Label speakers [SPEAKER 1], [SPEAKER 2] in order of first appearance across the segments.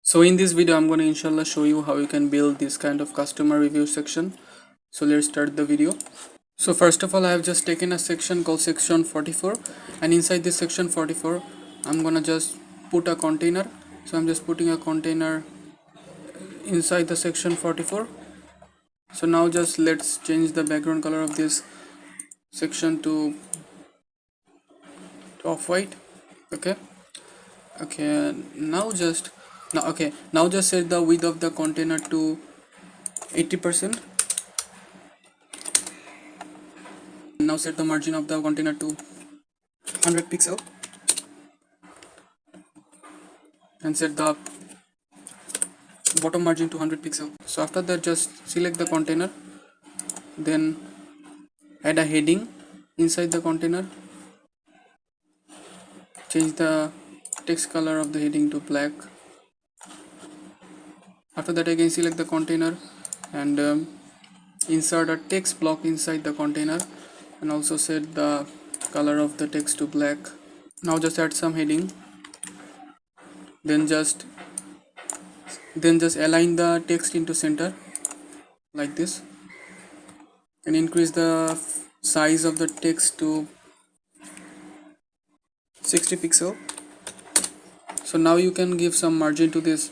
[SPEAKER 1] So in this video I'm going to inshallah show you how you can build this kind of customer review section. So let's start the video. So first of all, I have just taken a section called section 44, and inside this section 44 I'm gonna just put a container. So I'm just putting a container inside the section 44. So now just let's change the background color of this section to off-white. Okay, now just set the width of the container to 80%. Now set the margin of the container to 100 pixel and set the bottom margin to 100 pixel. So after that, just select the container, then add a heading inside the container, change the text color of the heading to black. After that, again select the container and insert a text block inside the container and also set the color of the text to black. Now just add some heading, then just align the text into center like this and increase the size of the text to 60 pixel. So now you can give some margin to this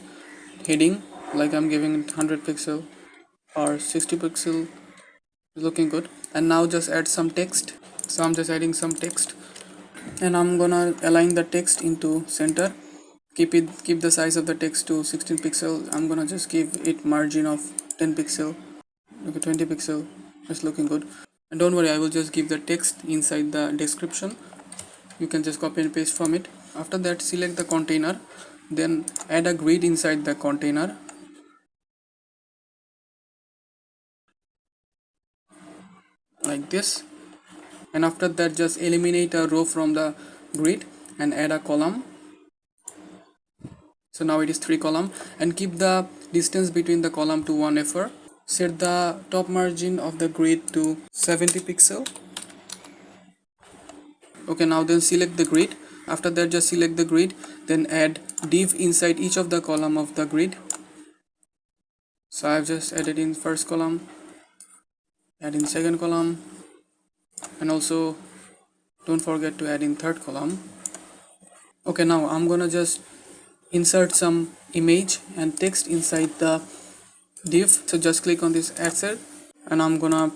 [SPEAKER 1] heading, like I'm giving it 100 pixel or 60 pixel, looking good. And now just add some text. So I'm just adding some text and I'm gonna align the text into center. Keep the size of the text to 16 pixel. I'm gonna just give it margin of 10 pixel. Okay, 20 pixel. It's looking good. And don't worry, I will just give the text inside the description. You can just copy and paste from it. After that, select the container, then add a grid inside the container. Like this. And after that, just eliminate a row from the grid and add a column. So now it is 3 column, and keep the distance between the column to 1 FR. Set the top margin of the grid to 70 pixel. Okay, now then select the grid. After that, just select the grid, then add div inside each of the column of the grid. So I have just added in first column, add in second column, and also don't forget to add in third column. Okay, now I'm gonna just insert some image and text inside the div. So just click on this add set and I'm gonna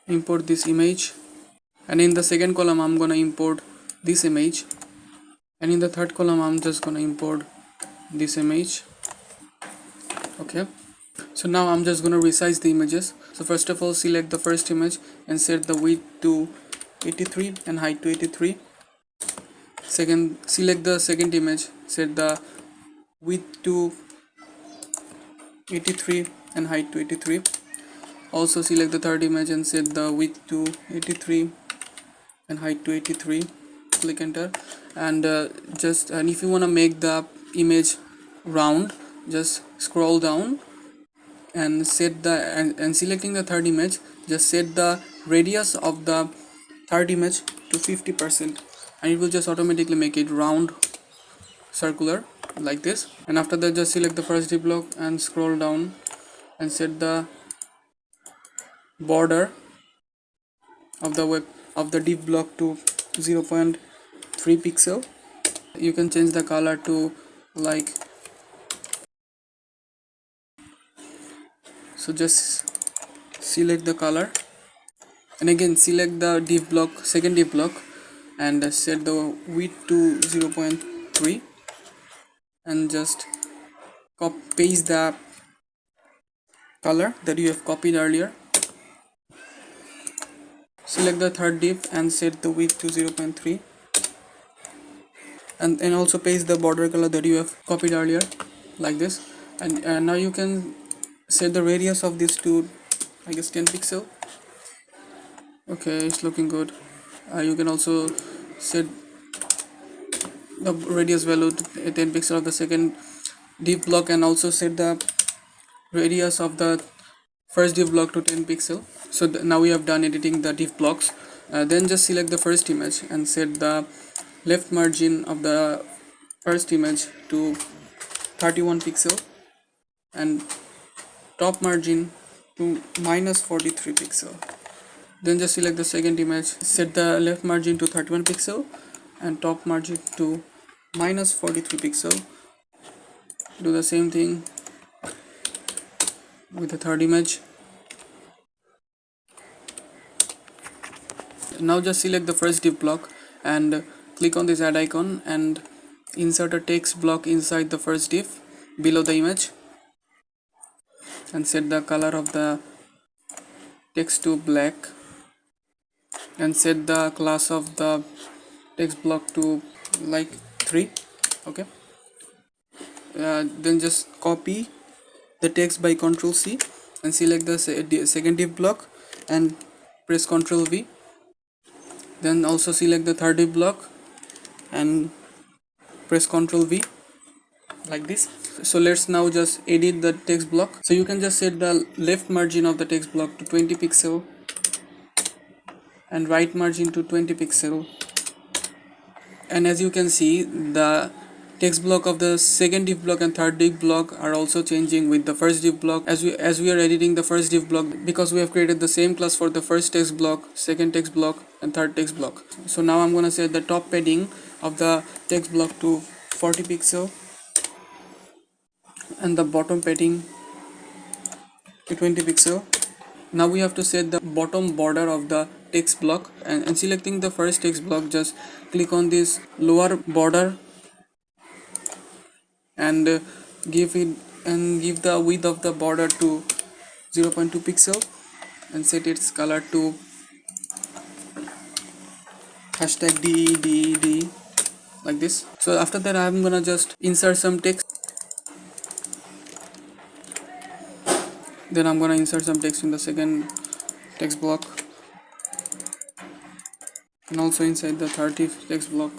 [SPEAKER 1] import this image, and in the second column I'm gonna import this image, and in the third column I'm just gonna import this image. Okay, so now I'm just gonna resize the images. So first of all, select the first image and set the width to 83 and height to 83. Select the second image, set the width to 83 and height to 83. Also select the third image and set the width to 83 and height to 83. Click enter, and if you want to make the image round, just scroll down and set the and selecting the third image, just set the radius of the third image to 50%, and it will just automatically make it round circular like this. And after that, just select the first div block and scroll down and set the border of the div block to 0.3 pixel. You can change the color to like, so just select the color and again select the div block, second div block, and set the width to 0.3 and just paste the color that you have copied earlier. Select the third div and set the width to 0.3 and also paste the border color that you have copied earlier like this. And now you can set the radius of this to, I guess, 10 pixel. Okay, it's looking good. You can also set the radius value to 10 pixel of the second div block and also set the radius of the first div block to 10 pixel. So now we have done editing the div blocks. Then just select the first image and set the left margin of the first image to 31 pixel and top margin to minus 43 pixel. Then just select the second image, set the left margin to 31 pixel and top margin to minus 43 pixel. Do the same thing with the third image. Now just select the first div block and click on this add icon and insert a text block inside the first div below the image and set the color of the text to black and set the class of the text block to like 3. Okay, then just copy the text by Ctrl C and select the second div block and press Ctrl V. Then also select the third div block and press Ctrl V like this. So let's now just edit the text block. So you can just set the left margin of the text block to 20 pixel and right margin to 20 pixel, and as you can see the text block of the second div block and third div block are also changing with the first div block as we are editing the first div block, because we have created the same class for the first text block, second text block and third text block. So now I'm gonna set the top padding of the text block to 40 pixel and the bottom padding to 20 pixel. Now we have to set the bottom border of the text block, and selecting the first text block, just click on this lower border and give the width of the border to 0.2 pixel and set its color to #DED like this. So after that I'm gonna just insert some text. Then I'm gonna insert some text in the second text block and also inside the third text block.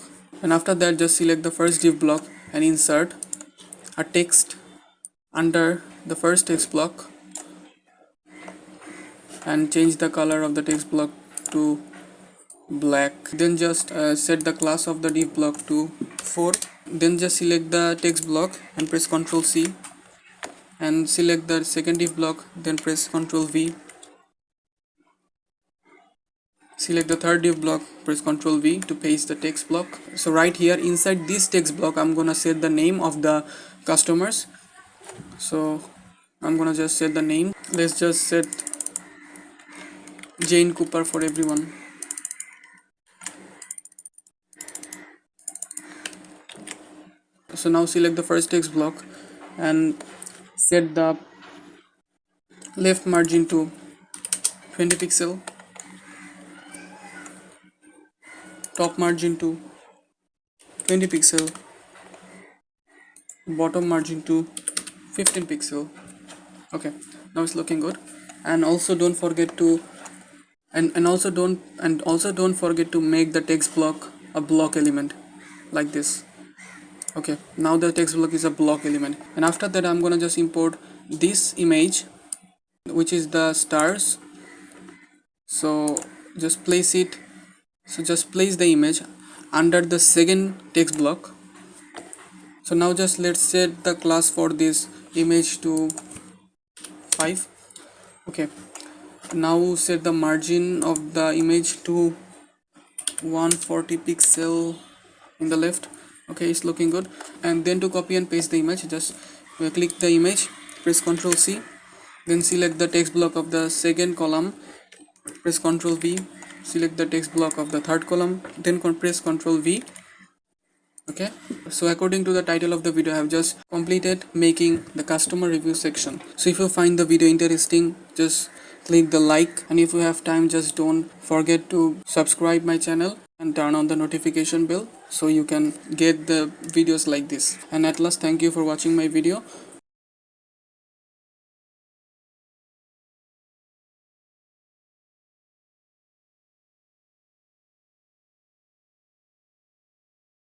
[SPEAKER 1] And after that just select the first div block and insert a text under the first text block and change the color of the text block to black. Then just set the class of the div block to 4. Then just select the text block and press Ctrl C and select the second div block, then press Ctrl V. Select the third div block, press Ctrl V to paste the text block. So right here inside this text block I'm gonna set the name of the customers. So I'm gonna just set the name. Let's just set Jane Cooper for everyone. So now select the first text block and set the left margin to 20 pixel, top margin to 20 pixel, bottom margin to 15 pixel. Okay, now it's looking good. And also don't forget to also don't forget to make the text block a block element like this. Okay, now the text block is a block element, and after that I'm gonna just import this image, which is the stars. So just place it. So just place the image under the second text block. So now just let's set the class for this image to 5. Okay, now set the margin of the image to 140 pixel in the left. Okay, it's looking good. And then to copy and paste the image, just click the image, press Ctrl C, then select the text block of the second column, press Ctrl V, select the text block of the third column, then press Ctrl V. Okay, so according to the title of the video I have just completed making the customer review section. So if you find the video interesting, just click the like, and if you have time just don't forget to subscribe my channel and turn on the notification bell so you can get the videos like this. And at last, thank you for watching my video.